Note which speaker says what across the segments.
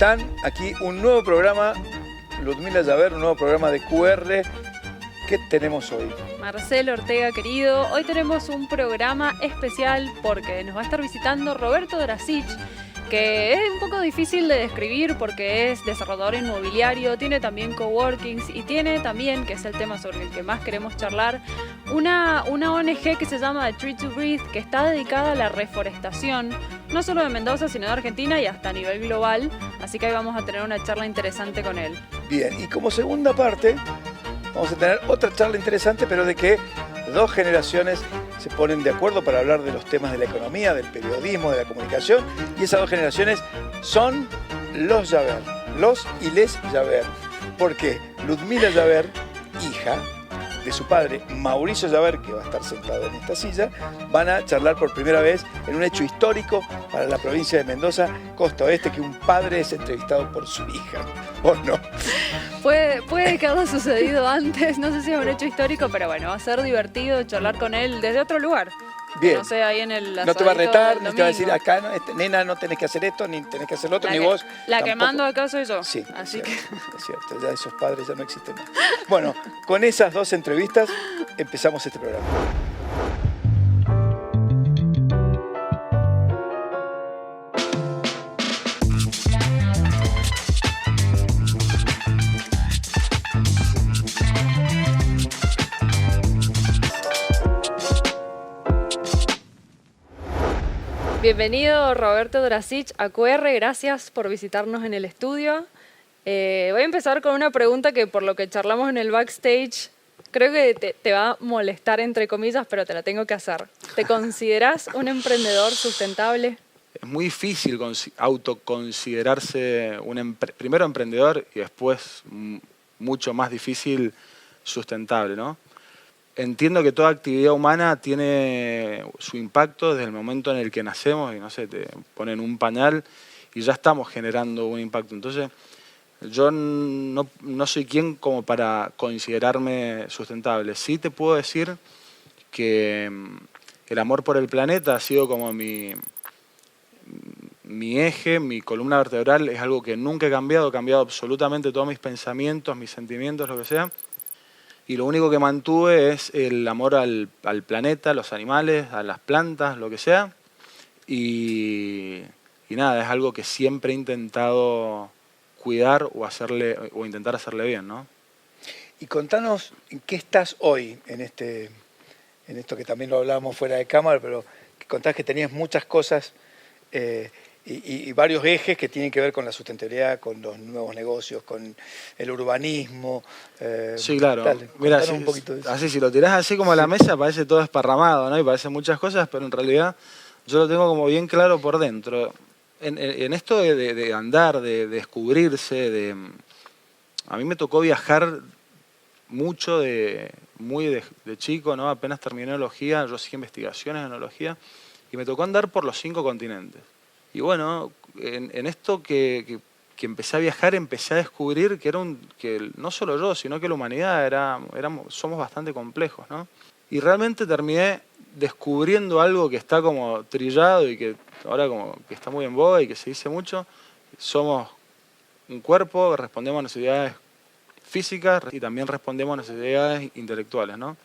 Speaker 1: están? Aquí un nuevo programa, Ludmila Llaver, un nuevo programa de QR. ¿Qué tenemos hoy?
Speaker 2: Marcelo Ortega, querido, hoy tenemos un programa especial porque nos va a estar visitando Roberto Drazic, que es un poco difícil de describir porque es desarrollador inmobiliario, tiene también coworkings y tiene también, que es el tema sobre el que más queremos charlar, una ONG que se llama The Tree to Breathe, que está dedicada a la reforestación, no solo de Mendoza, sino de Argentina y hasta a nivel global. Así que hoy vamos a tener una charla interesante con él.
Speaker 1: Bien, y como segunda parte, vamos a tener otra charla interesante, pero de que dos generaciones se ponen de acuerdo para hablar de los temas de la economía, del periodismo, de la comunicación, y esas dos generaciones son los Llaver, los y les Llaver, porque Ludmila Llaver, hija de su padre Mauricio Llaver, que va a estar sentado en esta silla, van a charlar por primera vez en un hecho histórico para la provincia de Mendoza, costa oeste, que un padre es entrevistado por su hija, ¿o no?
Speaker 2: Puede que haya sucedido antes, no sé si es un hecho histórico, pero bueno, va a ser divertido charlar con él desde otro lugar.
Speaker 1: Bien.
Speaker 2: No sé, ahí en el
Speaker 1: No te va a retar, ni
Speaker 2: del
Speaker 1: te va a decir
Speaker 2: domingo.
Speaker 1: acá, no, nena, no tenés que hacer esto, ni tenés que hacer lo otro,
Speaker 2: La
Speaker 1: ni
Speaker 2: que-
Speaker 1: vos.
Speaker 2: La que
Speaker 1: tampoco.
Speaker 2: mando acá soy yo.
Speaker 1: Sí,
Speaker 2: Así
Speaker 1: es
Speaker 2: que
Speaker 1: cierto, es cierto, ya esos padres ya no existen más. Bueno, con esas dos entrevistas empezamos este programa.
Speaker 2: bienvenido Roberto Drazic a QR, gracias por visitarnos en el estudio. Voy a empezar con una pregunta que por lo que charlamos en el backstage, creo que te va a molestar entre comillas, pero te la tengo que hacer. ¿Te considerás un emprendedor sustentable?
Speaker 3: Es muy difícil autoconsiderarse primero emprendedor y después mucho más difícil sustentable, ¿no? Entiendo que toda actividad humana tiene su impacto desde el momento en el que nacemos y no sé, te ponen un pañal y ya estamos generando un impacto. Entonces, yo no soy quien como para considerarme sustentable. Sí te puedo decir que el amor por el planeta ha sido como mi eje, mi columna vertebral, es algo que nunca he cambiado absolutamente todos mis pensamientos, mis sentimientos, lo que sea. Y lo único que mantuve es el amor al planeta, a los animales, a las plantas, lo que sea. Y nada, es algo que siempre he intentado cuidar o intentar hacerle bien, ¿no?
Speaker 1: Y contanos en qué estás hoy en esto que también lo hablábamos fuera de cámara, pero que contás que tenías muchas cosas y varios ejes que tienen que ver con la sustentabilidad, con los nuevos negocios, con el urbanismo.
Speaker 3: Sí, claro.
Speaker 1: Dale,
Speaker 3: Mira,
Speaker 1: un poquito de eso.
Speaker 3: así, si lo tirás así como a la mesa, parece todo esparramado, ¿no? Y parece muchas cosas, pero en realidad yo lo tengo como bien claro por dentro. En esto de andar, de descubrirse, a mí me tocó viajar mucho muy de chico, ¿no? Apenas terminé enología, yo hacía investigaciones en enología, y me tocó andar por los 5 continentes. Y bueno, en esto que empecé a viajar, empecé a descubrir que no solo yo, sino que la humanidad somos bastante complejos, ¿no? Y realmente terminé descubriendo algo que está como trillado y que ahora como que está muy en boga y que se dice mucho. Somos un cuerpo, respondemos a necesidades físicas y también respondemos a necesidades intelectuales, ¿no?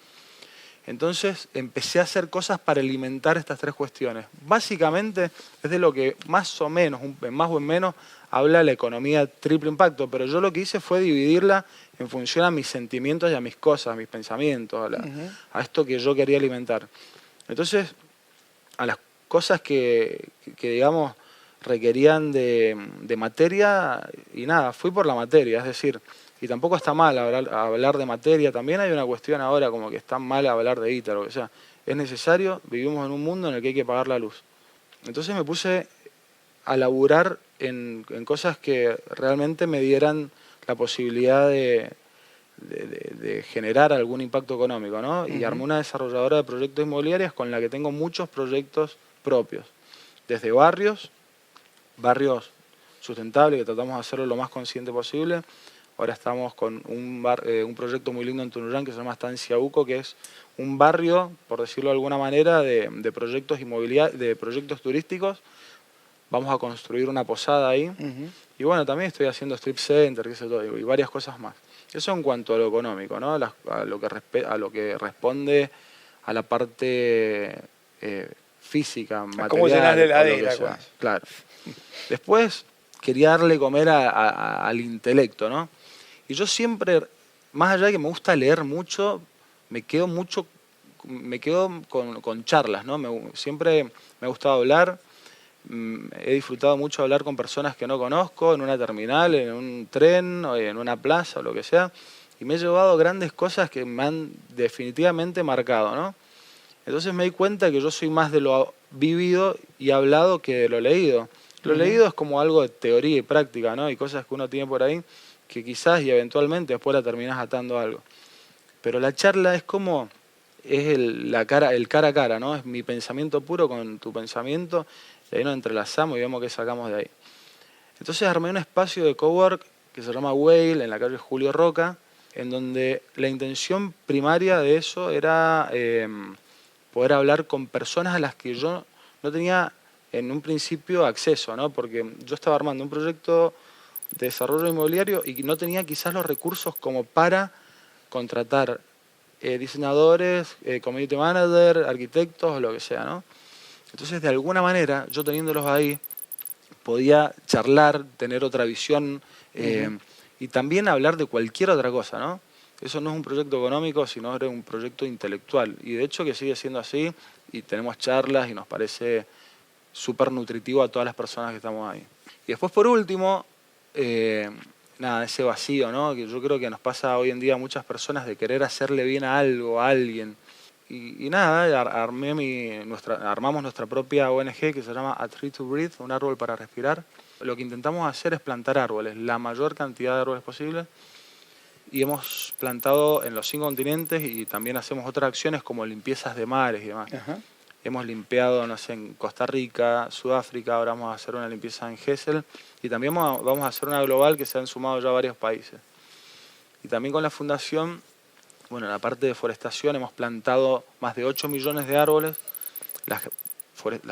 Speaker 3: Entonces empecé a hacer cosas para alimentar estas 3 cuestiones. Básicamente es de lo que más o menos, en más o en menos, habla la economía triple impacto, pero yo lo que hice fue dividirla en función a mis sentimientos y a mis cosas, a mis pensamientos, a esto que yo quería alimentar. Entonces, a las cosas que digamos, requerían de materia, y nada, fui por la materia, es decir, y tampoco está mal hablar de materia, también hay una cuestión ahora como que está mal hablar de guita, lo que sea. Es necesario, vivimos en un mundo en el que hay que pagar la luz. Entonces me puse a laburar en cosas que realmente me dieran la posibilidad de generar algún impacto económico, ¿no? Y armé una desarrolladora de proyectos inmobiliarios con la que tengo muchos proyectos propios, desde barrios sustentables, que tratamos de hacerlo lo más consciente posible. Ahora estamos con un proyecto muy lindo en Tunuyán que se llama Estancia Uco, que es un barrio, por decirlo de alguna manera, de proyectos turísticos, vamos a construir una posada ahí.
Speaker 1: Ujú.
Speaker 3: Y bueno, también estoy haciendo strip center, qué sé yo, y varias cosas más. Eso en cuanto a lo económico, ¿no? A lo que responde a la parte física, material.
Speaker 1: cómo llenar la
Speaker 3: o lo que
Speaker 1: heladera,
Speaker 3: sea.
Speaker 1: pues.
Speaker 3: Claro. Después quería darle comer al intelecto, ¿no? Y yo siempre, más allá de que me gusta leer mucho, me quedo con charlas, ¿no? Siempre me ha gustado hablar. He disfrutado mucho hablar con personas que no conozco, en una terminal, en un tren, o en una plaza, o lo que sea. Y me he llevado grandes cosas que me han definitivamente marcado, ¿no? Entonces me di cuenta que yo soy más de lo vivido y hablado que de lo leído. Lo leído es como algo de teoría y práctica, ¿no? Y cosas que uno tiene por ahí que quizás y eventualmente después la terminás atando a algo. Pero la charla es como, el cara a cara, ¿no? Es mi pensamiento puro con tu pensamiento, y ahí nos entrelazamos y vemos qué sacamos de ahí. Entonces armé un espacio de cowork que se llama Whale, en la calle Julio Roca, en donde la intención primaria de eso era poder hablar con personas a las que yo no tenía en un principio acceso, ¿no? Porque yo estaba armando un proyecto de desarrollo inmobiliario y no tenía quizás los recursos como para contratar diseñadores, community manager, arquitectos o lo que sea, ¿no? Entonces, de alguna manera, yo teniéndolos ahí, podía charlar, tener otra visión y también hablar de cualquier otra cosa, ¿no? Eso no es un proyecto económico, sino era un proyecto intelectual. Y de hecho que sigue siendo así y tenemos charlas y nos parece súper nutritivo a todas las personas que estamos ahí. Y después, por último, nada, ese vacío, ¿no? Que yo creo que nos pasa hoy en día a muchas personas de querer hacerle bien a algo, a alguien. Y nada, armamos nuestra propia ONG que se llama A Tree to Breathe, un árbol para respirar. Lo que intentamos hacer es plantar árboles, la mayor cantidad de árboles posible. Y hemos plantado en los 5 continentes y también hacemos otras acciones como limpiezas de mares y demás.
Speaker 1: Ajá.
Speaker 3: Hemos limpiado, no sé, en Costa Rica, Sudáfrica, ahora vamos a hacer una limpieza en Gesell y también vamos a hacer una global que se han sumado ya varios países. Y también con la fundación, bueno, en la parte de forestación hemos plantado más de 8 millones de árboles. Las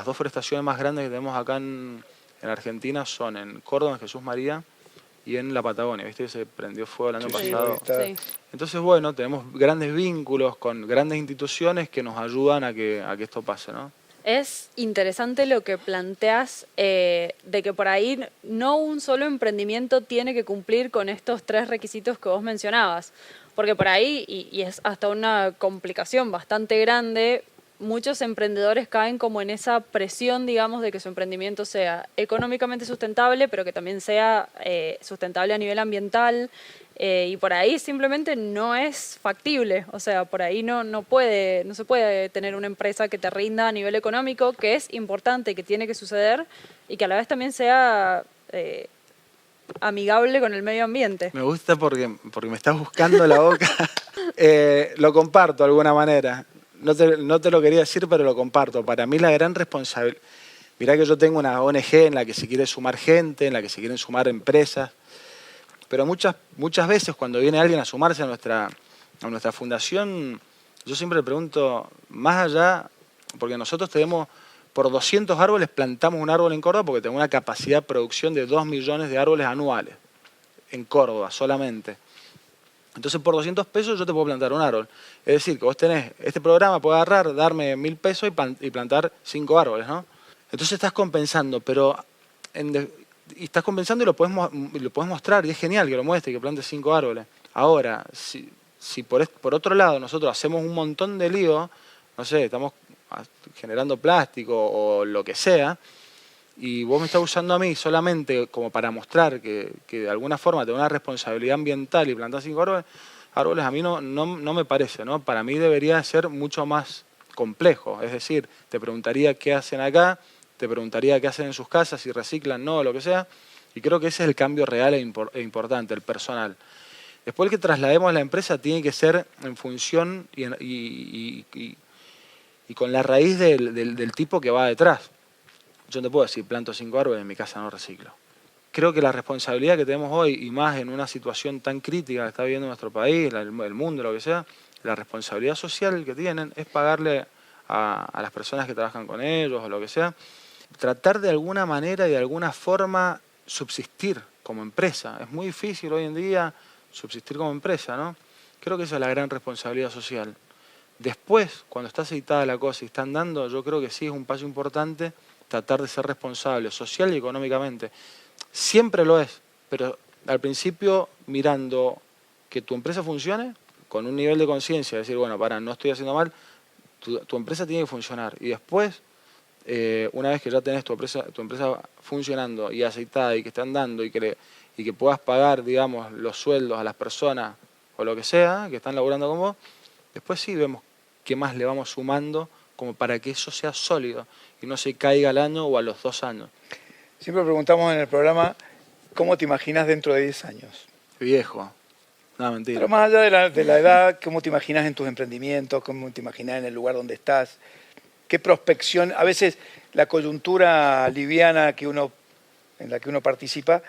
Speaker 3: 2 forestaciones más grandes que tenemos acá en Argentina son en Córdoba, en Jesús María, y en la Patagonia, ¿viste? Que se prendió fuego el año pasado.
Speaker 2: Sí.
Speaker 3: Entonces, bueno, tenemos grandes vínculos con grandes instituciones que nos ayudan a que esto pase, ¿no?
Speaker 2: Es interesante lo que planteas de que por ahí no un solo emprendimiento tiene que cumplir con estos 3 requisitos que vos mencionabas, porque por ahí, y es hasta una complicación bastante grande, muchos emprendedores caen como en esa presión, digamos, de que su emprendimiento sea económicamente sustentable, pero que también sea sustentable a nivel ambiental, y por ahí simplemente no es factible. O sea, por ahí no se puede tener una empresa que te rinda a nivel económico, que es importante, que tiene que suceder, y que a la vez también sea amigable con el medio ambiente.
Speaker 3: Me gusta porque me estás buscando la boca. Lo comparto de alguna manera. No te lo quería decir, pero lo comparto. Para mí la gran responsabilidad... Mirá que yo tengo una ONG en la que se quiere sumar gente, en la que se quieren sumar empresas, pero muchas veces cuando viene alguien a sumarse a nuestra fundación, yo siempre le pregunto, más allá, porque nosotros tenemos, por 200 árboles plantamos un árbol en Córdoba porque tenemos una capacidad de producción de 2 millones de árboles anuales, en Córdoba solamente. Entonces por 200 pesos yo te puedo plantar un árbol. Es decir, que vos tenés, este programa puede agarrar, darme 1000 pesos y plantar 5 árboles, ¿no? Entonces estás compensando, y estás compensando y lo puedes mostrar, y es genial que lo muestre, que plantes 5 árboles. Ahora, si por otro lado nosotros hacemos un montón de lío, no sé, estamos generando plástico o lo que sea, y vos me estás usando a mí solamente como para mostrar que de alguna forma tengo una responsabilidad ambiental y plantar 5 árboles, a mí no me parece, ¿no? Para mí debería ser mucho más complejo. Es decir, te preguntaría qué hacen acá, te preguntaría qué hacen en sus casas, si reciclan, no, lo que sea. Y creo que ese es el cambio real e importante, el personal. Después el que traslademos a la empresa tiene que ser en función y con la raíz del tipo que va detrás. Yo no te puedo decir, planto 5 árboles, en mi casa no reciclo. Creo que la responsabilidad que tenemos hoy, y más en una situación tan crítica que está viviendo nuestro país, el mundo, lo que sea, la responsabilidad social que tienen es pagarle a las personas que trabajan con ellos o lo que sea, tratar de alguna manera y de alguna forma subsistir como empresa. Es muy difícil hoy en día subsistir como empresa, ¿no? Creo que esa es la gran responsabilidad social. Después, cuando está aceitada la cosa y está andando, yo creo que sí es un paso importante tratar de ser responsable social y económicamente. Siempre lo es, pero al principio mirando que tu empresa funcione con un nivel de conciencia, decir, bueno, no estoy haciendo mal, tu empresa tiene que funcionar. Y después, una vez que ya tenés tu empresa funcionando y aceitada y que esté andando y que puedas pagar, digamos, los sueldos a las personas o lo que sea, que están laburando con vos, después sí vemos qué más le vamos sumando como para que eso sea sólido y no se caiga al año o a los 2 años.
Speaker 1: Siempre preguntamos en el programa, ¿cómo te imaginas dentro de 10 años?
Speaker 3: Viejo. No, mentira.
Speaker 1: Pero más allá de la edad, ¿cómo te imaginas en tus emprendimientos? ¿Cómo te imaginas en el lugar donde estás? ¿Qué prospección? A veces la coyuntura liviana en la que uno participa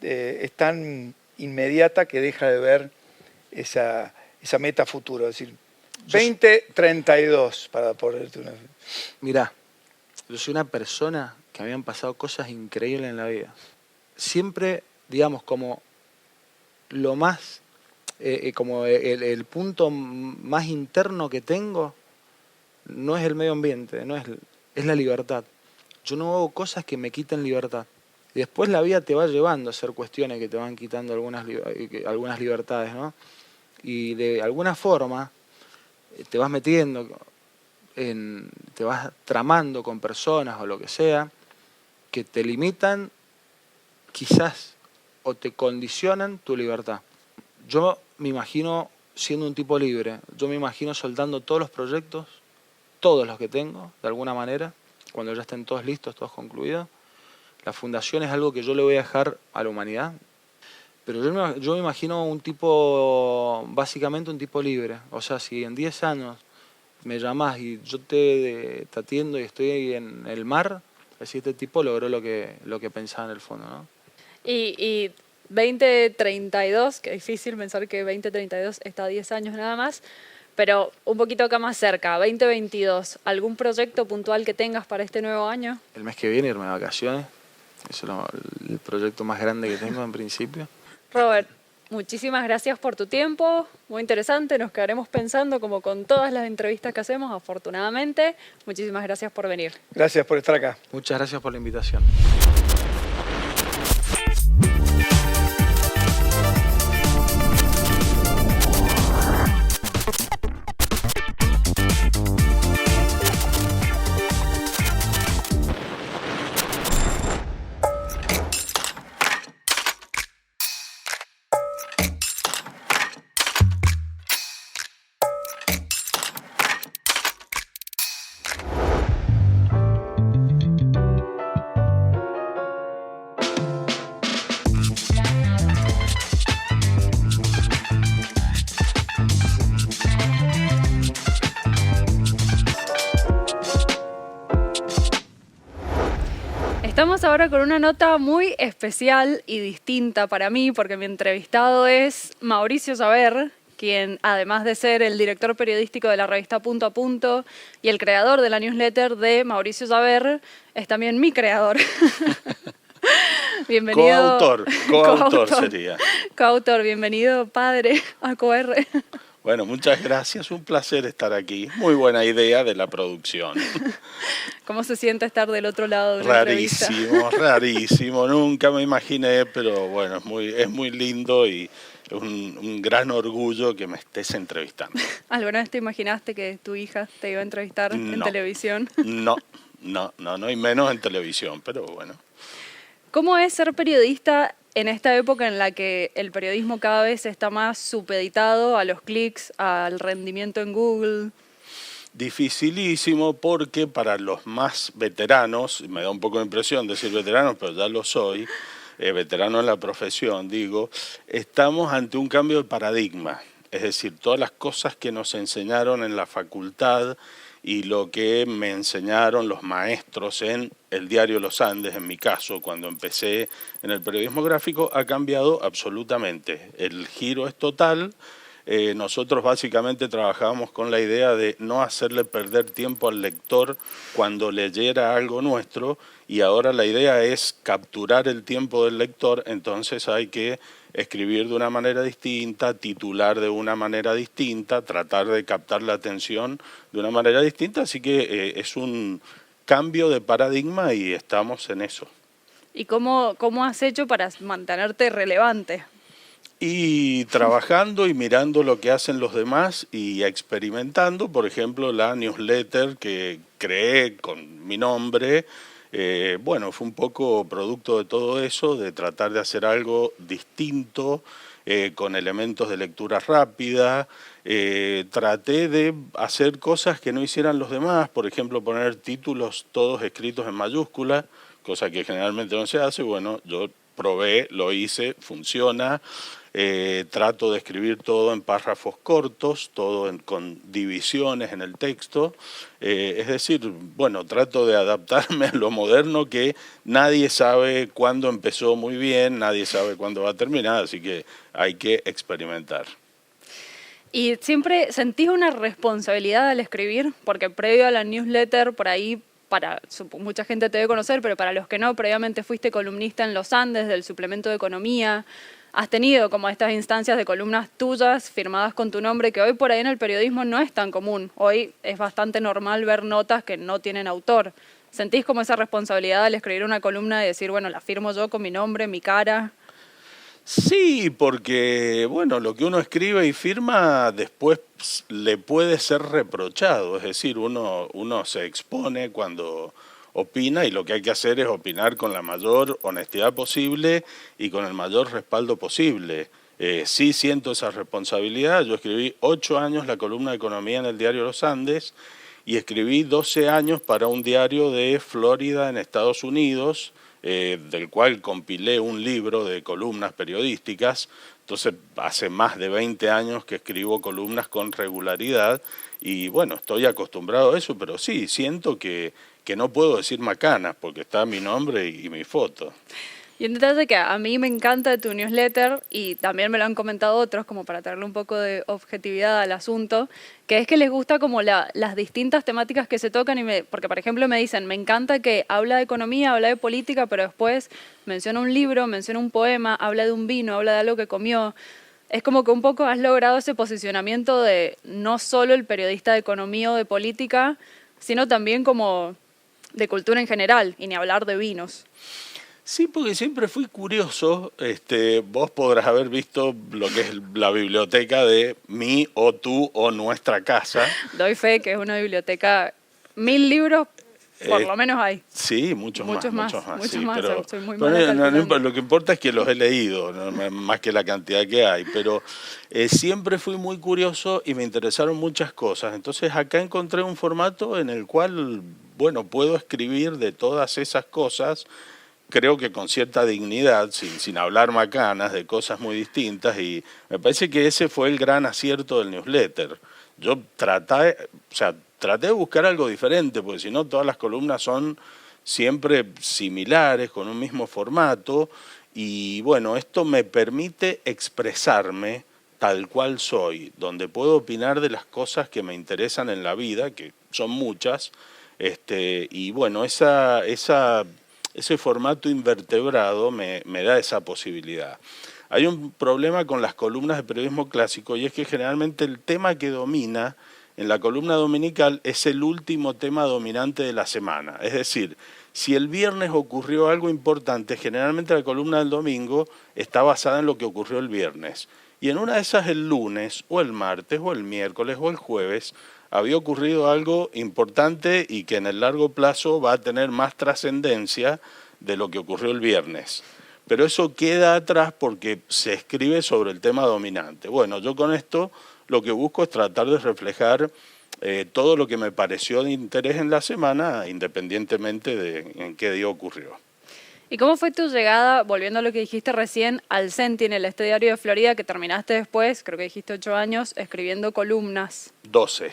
Speaker 1: es tan inmediata que deja de ver esa meta futuro. Es decir, 2032, para ponerte una...
Speaker 3: Mirá, yo soy una persona que habían pasado cosas increíbles en la vida. Siempre, digamos, como lo más, como el punto más interno que tengo, no es el medio ambiente, es la libertad. Yo no hago cosas que me quiten libertad. Y después la vida te va llevando a hacer cuestiones que te van quitando algunas libertades, ¿no? Y de alguna forma te vas metiendo, te vas tramando con personas o lo que sea, que te limitan quizás o te condicionan tu libertad. Yo me imagino siendo un tipo libre, yo me imagino soltando todos los proyectos, todos los que tengo, de alguna manera, cuando ya estén todos listos, todos concluidos. La fundación es algo que yo le voy a dejar a la humanidad, pero yo me imagino un tipo, básicamente un tipo libre. O sea, si en 10 años me llamás y yo te atiendo y estoy en el mar, así este tipo logró lo que pensaba en el fondo, ¿no?
Speaker 2: Y 2032, que es difícil pensar que 2032 está a 10 años nada más, pero un poquito acá más cerca, 2022, ¿algún proyecto puntual que tengas para este nuevo año?
Speaker 3: El mes que viene irme de vacaciones, eso es el proyecto más grande que tengo en principio.
Speaker 2: Robert, muchísimas gracias por tu tiempo, muy interesante, nos quedaremos pensando como con todas las entrevistas que hacemos, afortunadamente. Muchísimas gracias por venir.
Speaker 1: Gracias por estar acá.
Speaker 3: Muchas gracias por la invitación.
Speaker 2: Estamos ahora con una nota muy especial y distinta para mí, porque mi entrevistado es Mauricio Saber, quien además de ser el director periodístico de la revista Punto a Punto y el creador de la newsletter de Mauricio Saber, es también mi creador. Bienvenido.
Speaker 4: Coautor sería.
Speaker 2: Coautor, bienvenido, padre, a QR.
Speaker 4: Bueno, muchas gracias, un placer estar aquí. Muy buena idea de la producción.
Speaker 2: ¿Cómo se siente estar del otro lado de una entrevista?
Speaker 4: Rarísimo, nunca me imaginé, pero bueno, es muy lindo y es un gran orgullo que me estés entrevistando.
Speaker 2: ¿Alguna vez te imaginaste que tu hija te iba a entrevistar en televisión?
Speaker 4: No, y menos en televisión, pero bueno.
Speaker 2: ¿Cómo es ser periodista en esta época en la que el periodismo cada vez está más supeditado a los clics, al rendimiento en Google?
Speaker 4: Dificilísimo porque para los más veteranos, me da un poco de impresión decir veteranos, pero ya lo soy, veterano en la profesión, digo, estamos ante un cambio de paradigma. Es decir, todas las cosas que nos enseñaron en la facultad y lo que me enseñaron los maestros en el diario Los Andes, en mi caso, cuando empecé en el periodismo gráfico, ha cambiado absolutamente. El giro es total. Nosotros básicamente trabajábamos con la idea de no hacerle perder tiempo al lector cuando leyera algo nuestro y ahora la idea es capturar el tiempo del lector, entonces hay que escribir de una manera distinta, titular de una manera distinta, tratar de captar la atención de una manera distinta, así que es un cambio de paradigma y estamos en eso.
Speaker 2: ¿Y cómo has hecho para mantenerte relevante?
Speaker 4: Y trabajando y mirando lo que hacen los demás y experimentando, por ejemplo, la newsletter que creé con mi nombre, bueno, fue un poco producto de todo eso, de tratar de hacer algo distinto, con elementos de lectura rápida. Traté de hacer cosas que no hicieran los demás, por ejemplo, poner títulos todos escritos en mayúscula, cosa que generalmente no se hace. Bueno, yo probé, lo hice, funciona. Trato de escribir todo en párrafos cortos, todo con divisiones en el texto. Es decir, bueno, trato de adaptarme a lo moderno, que nadie sabe cuándo empezó muy bien, nadie sabe cuándo va a terminar, así que hay que experimentar.
Speaker 2: ¿Y siempre sentís una responsabilidad al escribir? Porque previo a la newsletter, por ahí, mucha gente te debe conocer, pero para los que no, previamente fuiste columnista en Los Andes del suplemento de Economía. Has tenido como estas instancias de columnas tuyas firmadas con tu nombre, que hoy por ahí en el periodismo no es tan común. Hoy es bastante normal ver notas que no tienen autor. ¿Sentís como esa responsabilidad al escribir una columna y decir, bueno, la firmo yo con mi nombre, mi cara?
Speaker 4: Sí, porque bueno, lo que uno escribe y firma después le puede ser reprochado, es decir, uno se expone cuando opina y lo que hay que hacer es opinar con la mayor honestidad posible y con el mayor respaldo posible. Sí siento esa responsabilidad. Yo escribí 8 años la columna de economía en el diario Los Andes y escribí 12 años para un diario de Florida en Estados Unidos, del cual compilé un libro de columnas periodísticas. Entonces hace más de 20 años que escribo columnas con regularidad y bueno, estoy acostumbrado a eso, pero sí, siento que no puedo decir macanas porque está mi nombre y mi foto.
Speaker 2: Y un detalle que a mí me encanta de tu newsletter, y también me lo han comentado otros, como para traerle un poco de objetividad al asunto, que es que les gusta como las distintas temáticas que se tocan, porque por ejemplo me dicen, me encanta que habla de economía, habla de política, pero después menciona un libro, menciona un poema, habla de un vino, habla de algo que comió. Es como que un poco has logrado ese posicionamiento de no solo el periodista de economía o de política, sino también como de cultura en general, y ni hablar de vinos.
Speaker 4: Sí, porque siempre fui curioso. Vos podrás haber visto lo que es la biblioteca de mi o tu o nuestra casa.
Speaker 2: Doy fe que es una biblioteca, 1000 libros por lo menos hay.
Speaker 4: Sí, muchos más.
Speaker 2: Muchos
Speaker 4: Sí,
Speaker 2: más,
Speaker 4: pero,
Speaker 2: soy muy
Speaker 4: pero
Speaker 2: mala calculando.
Speaker 4: lo que importa es que los he leído, ¿no? Más que la cantidad que hay. Pero siempre fui muy curioso y me interesaron muchas cosas. Entonces acá encontré un formato en el cual, bueno, puedo escribir de todas esas cosas, creo que con cierta dignidad, sin hablar macanas, de cosas muy distintas, y me parece que ese fue el gran acierto del newsletter. Yo traté de buscar algo diferente, porque si no todas las columnas son siempre similares, con un mismo formato, y bueno, esto me permite expresarme tal cual soy, donde puedo opinar de las cosas que me interesan en la vida, que son muchas, y bueno, ese formato invertebrado me da esa posibilidad. Hay un problema con las columnas de periodismo clásico y es que generalmente el tema que domina en la columna dominical es el último tema dominante de la semana. Es decir, si el viernes ocurrió algo importante, generalmente la columna del domingo está basada en lo que ocurrió el viernes. Y en una de esas el lunes o el martes o el miércoles o el jueves había ocurrido algo importante y que en el largo plazo va a tener más trascendencia de lo que ocurrió el viernes. Pero eso queda atrás porque se escribe sobre el tema dominante. Bueno, yo con esto lo que busco es tratar de reflejar todo lo que me pareció de interés en la semana, independientemente de en qué día ocurrió.
Speaker 2: ¿Y cómo fue tu llegada, volviendo a lo que dijiste recién, al Sentinel, este diario de Florida que terminaste después, creo que dijiste 8 años, escribiendo columnas?
Speaker 4: 12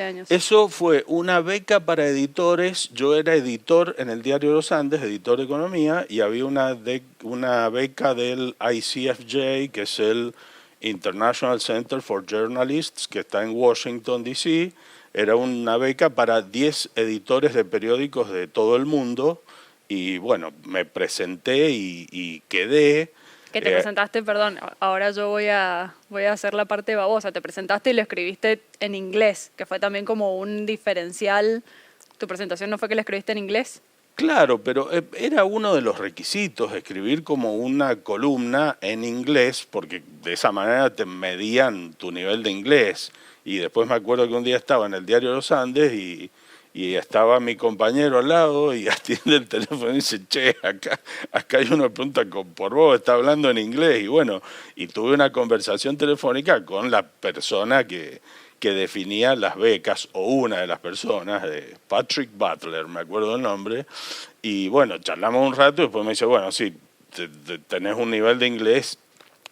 Speaker 2: años.
Speaker 4: Eso fue una beca para editores. Yo era editor en el diario Los Andes, editor de economía, y había una beca del ICFJ, que es el International Center for Journalists, que está en Washington, D.C. Era una beca para 10 editores de periódicos de todo el mundo, y bueno, me presenté y quedé.
Speaker 2: Que te presentaste, perdón, ahora yo voy a hacer la parte babosa. Te presentaste y lo escribiste en inglés, que fue también como un diferencial. ¿Tu presentación no fue que la escribiste en inglés?
Speaker 4: Claro, pero era uno de los requisitos, escribir como una columna en inglés, porque de esa manera te medían tu nivel de inglés. Y después me acuerdo que un día estaba en el Diario de los Andes y estaba mi compañero al lado y atiende el teléfono y dice, che, acá hay uno que pregunta por vos, está hablando en inglés. Y bueno, y tuve una conversación telefónica con la persona que definía las becas, o una de las personas, Patrick Butler, me acuerdo el nombre. Y bueno, charlamos un rato y después me dice, bueno, sí, tenés un nivel de inglés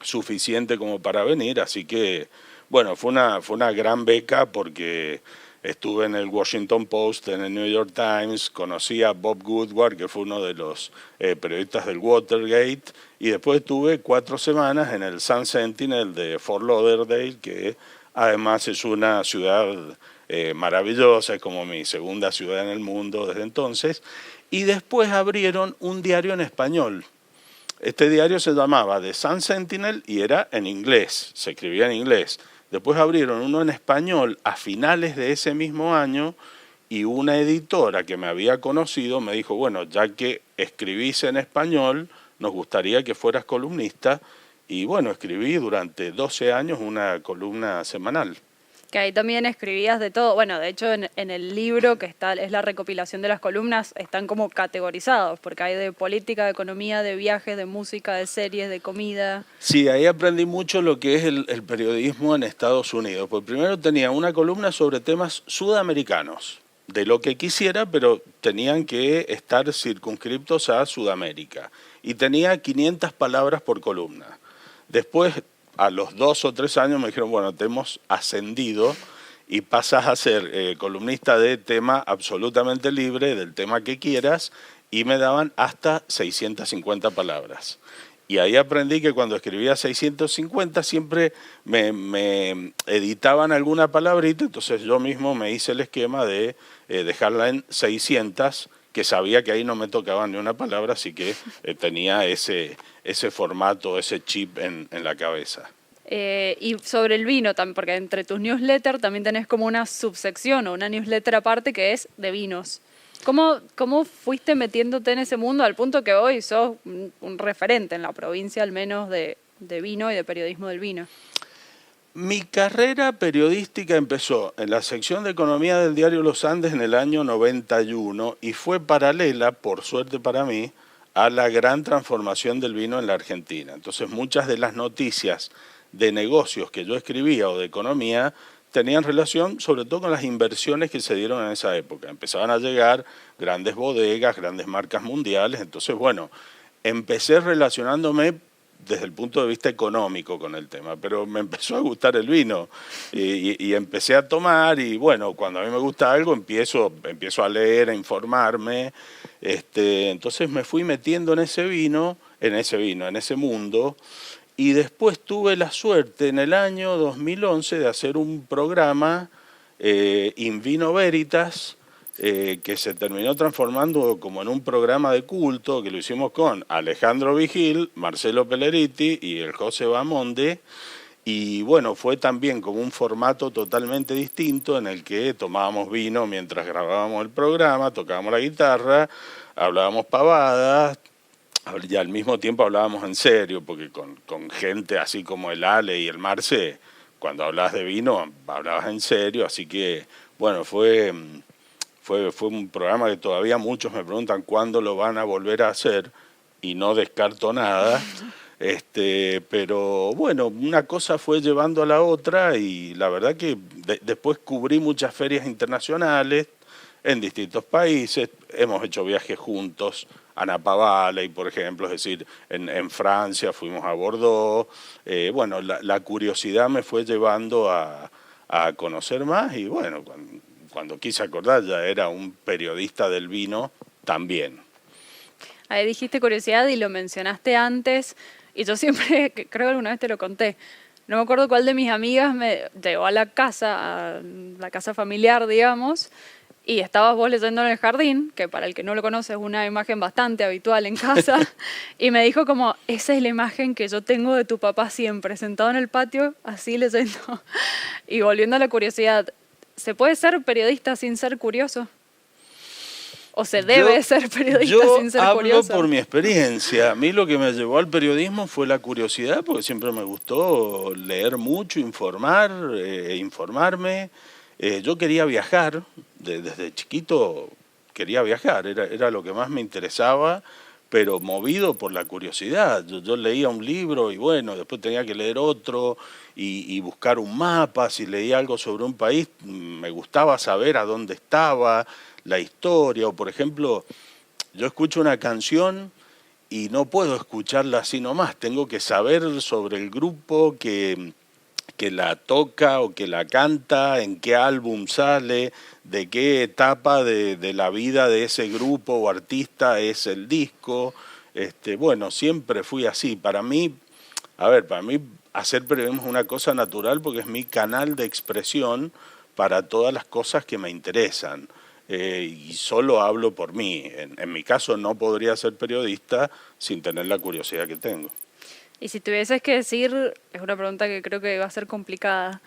Speaker 4: suficiente como para venir, así que, bueno, fue una gran beca porque estuve en el Washington Post, en el New York Times, conocí a Bob Woodward, que fue uno de los periodistas del Watergate, y después estuve 4 semanas en el Sun Sentinel de Fort Lauderdale, que además es una ciudad maravillosa, es como mi segunda ciudad en el mundo desde entonces, y después abrieron un diario en español. Este diario se llamaba The Sun Sentinel y era en inglés, se escribía en inglés. Después abrieron uno en español a finales de ese mismo año y una editora que me había conocido me dijo, bueno, ya que escribís en español, nos gustaría que fueras columnista. Y bueno, escribí durante 12 años una columna semanal.
Speaker 2: Que ahí también escribías de todo. Bueno, de hecho en el libro que está es la recopilación de las columnas, están como categorizados, porque hay de política, de economía, de viajes, de música, de series, de comida.
Speaker 4: Sí, ahí aprendí mucho lo que es el periodismo en Estados Unidos. Pues primero tenía una columna sobre temas sudamericanos, de lo que quisiera, pero tenían que estar circunscriptos a Sudamérica. Y tenía 500 palabras por columna. Después, a los 2 o 3 años me dijeron, bueno, te hemos ascendido y pasas a ser columnista de tema absolutamente libre, del tema que quieras, y me daban hasta 650 palabras. Y ahí aprendí que cuando escribía 650 siempre me editaban alguna palabrita, entonces yo mismo me hice el esquema de dejarla en 600, que sabía que ahí no me tocaba ni una palabra, así que tenía ese formato, ese chip en la cabeza.
Speaker 2: Y sobre el vino también, porque entre tus newsletters también tenés como una subsección o una newsletter aparte que es de vinos. ¿Cómo fuiste metiéndote en ese mundo al punto que hoy sos un referente en la provincia, al menos de vino y de periodismo del vino?
Speaker 4: Mi carrera periodística empezó en la sección de economía del diario Los Andes en el año 91 y fue paralela, por suerte para mí, a la gran transformación del vino en la Argentina. Entonces muchas de las noticias de negocios que yo escribía o de economía tenían relación sobre todo con las inversiones que se dieron en esa época. Empezaban a llegar grandes bodegas, grandes marcas mundiales, entonces bueno, empecé relacionándome desde el punto de vista económico con el tema, pero me empezó a gustar el vino y empecé a tomar y bueno, cuando a mí me gusta algo empiezo a leer, a informarme, entonces me fui metiendo en ese mundo y después tuve la suerte en el año 2011 de hacer un programa In Vino Veritas, que se terminó transformando como en un programa de culto, que lo hicimos con Alejandro Vigil, Marcelo Pelleriti y el José Bamonde, y bueno, fue también como un formato totalmente distinto en el que tomábamos vino mientras grabábamos el programa, tocábamos la guitarra, hablábamos pavadas, y al mismo tiempo hablábamos en serio, porque con gente así como el Ale y el Marce, cuando hablabas de vino, hablabas en serio, así que bueno, fue un programa que todavía muchos me preguntan cuándo lo van a volver a hacer y no descarto nada. Pero bueno, una cosa fue llevando a la otra y la verdad que después cubrí muchas ferias internacionales en distintos países. Hemos hecho viajes juntos a Napa Valley, por ejemplo, es decir, en Francia fuimos a Bordeaux. Bueno, la curiosidad me fue llevando a conocer más y bueno, cuando quise acordar ya era un periodista del vino también.
Speaker 2: Ahí dijiste curiosidad y lo mencionaste antes, y yo siempre, creo que alguna vez te lo conté, no me acuerdo cuál de mis amigas me llevó a la casa familiar, digamos, y estabas vos leyendo en el jardín, que para el que no lo conoce es una imagen bastante habitual en casa, y me dijo como, esa es la imagen que yo tengo de tu papá siempre, sentado en el patio, así leyendo. Y volviendo a la curiosidad, ¿se puede ser periodista sin ser curioso? ¿O se debe ser periodista sin ser curioso?
Speaker 4: Yo hablo por mi experiencia. A mí lo que me llevó al periodismo fue la curiosidad, porque siempre me gustó leer mucho, informarme. Yo quería viajar, desde chiquito quería viajar, era lo que más me interesaba, pero movido por la curiosidad. Yo leía un libro y bueno, después tenía que leer otro y buscar un mapa. Si leía algo sobre un país, me gustaba saber a dónde estaba, la historia. O por ejemplo, yo escucho una canción y no puedo escucharla así nomás, tengo que saber sobre el grupo que la toca o que la canta, en qué álbum sale, de qué etapa de la vida de ese grupo o artista es el disco. Bueno, siempre fui así. Para mí hacer periodismo es una cosa natural porque es mi canal de expresión para todas las cosas que me interesan. Y solo hablo por mí. En mi caso no podría ser periodista sin tener la curiosidad que tengo.
Speaker 2: Y si tuvieses que decir, es una pregunta que creo que va a ser complicada,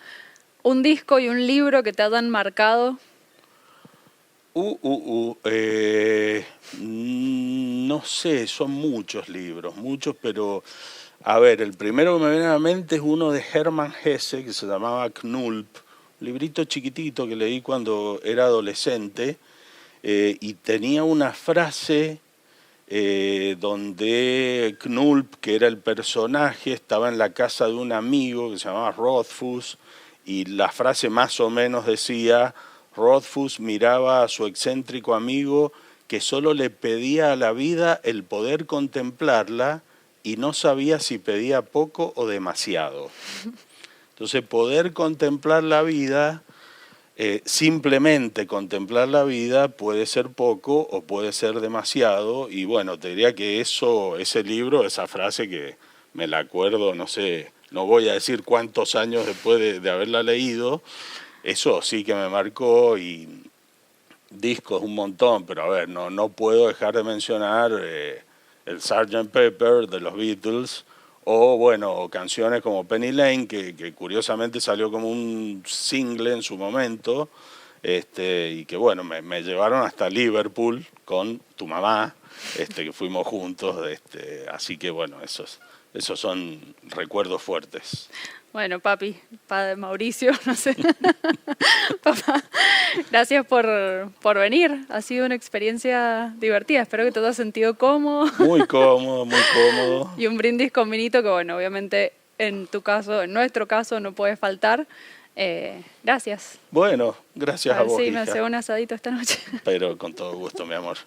Speaker 2: un disco y un libro que te hayan marcado.
Speaker 4: No sé, son muchos libros, pero a ver, el primero que me viene a la mente es uno de Hermann Hesse que se llamaba Knulp, un librito chiquitito que leí cuando era adolescente, y tenía una frase donde Knulp, que era el personaje, estaba en la casa de un amigo que se llamaba Rothfuss, y la frase más o menos decía: Rothfuss miraba a su excéntrico amigo que solo le pedía a la vida el poder contemplarla y no sabía si pedía poco o demasiado. Entonces, poder contemplar la vida, simplemente contemplar la vida puede ser poco o puede ser demasiado. Y bueno, te diría que ese libro, esa frase que me la acuerdo, no sé, no voy a decir cuántos años después de haberla leído, eso sí que me marcó. Y discos un montón, pero a ver, no puedo dejar de mencionar el Sgt. Pepper de los Beatles, o bueno, canciones como Penny Lane, que curiosamente salió como un single en su momento, y que bueno, me llevaron hasta Liverpool con tu mamá, que fuimos juntos, así que bueno, esos son recuerdos fuertes.
Speaker 2: Bueno, papi, padre Mauricio, no sé. Papá, gracias por venir. Ha sido una experiencia divertida. Espero que te hayas sentido cómodo.
Speaker 4: Muy cómodo, muy cómodo.
Speaker 2: Y un brindis con vinito que, bueno, obviamente en tu caso, en nuestro caso, no puede faltar. Gracias.
Speaker 4: Bueno, gracias a vos,
Speaker 2: sí,
Speaker 4: hija.
Speaker 2: me hace un asadito esta noche.
Speaker 4: Pero con todo gusto, mi amor.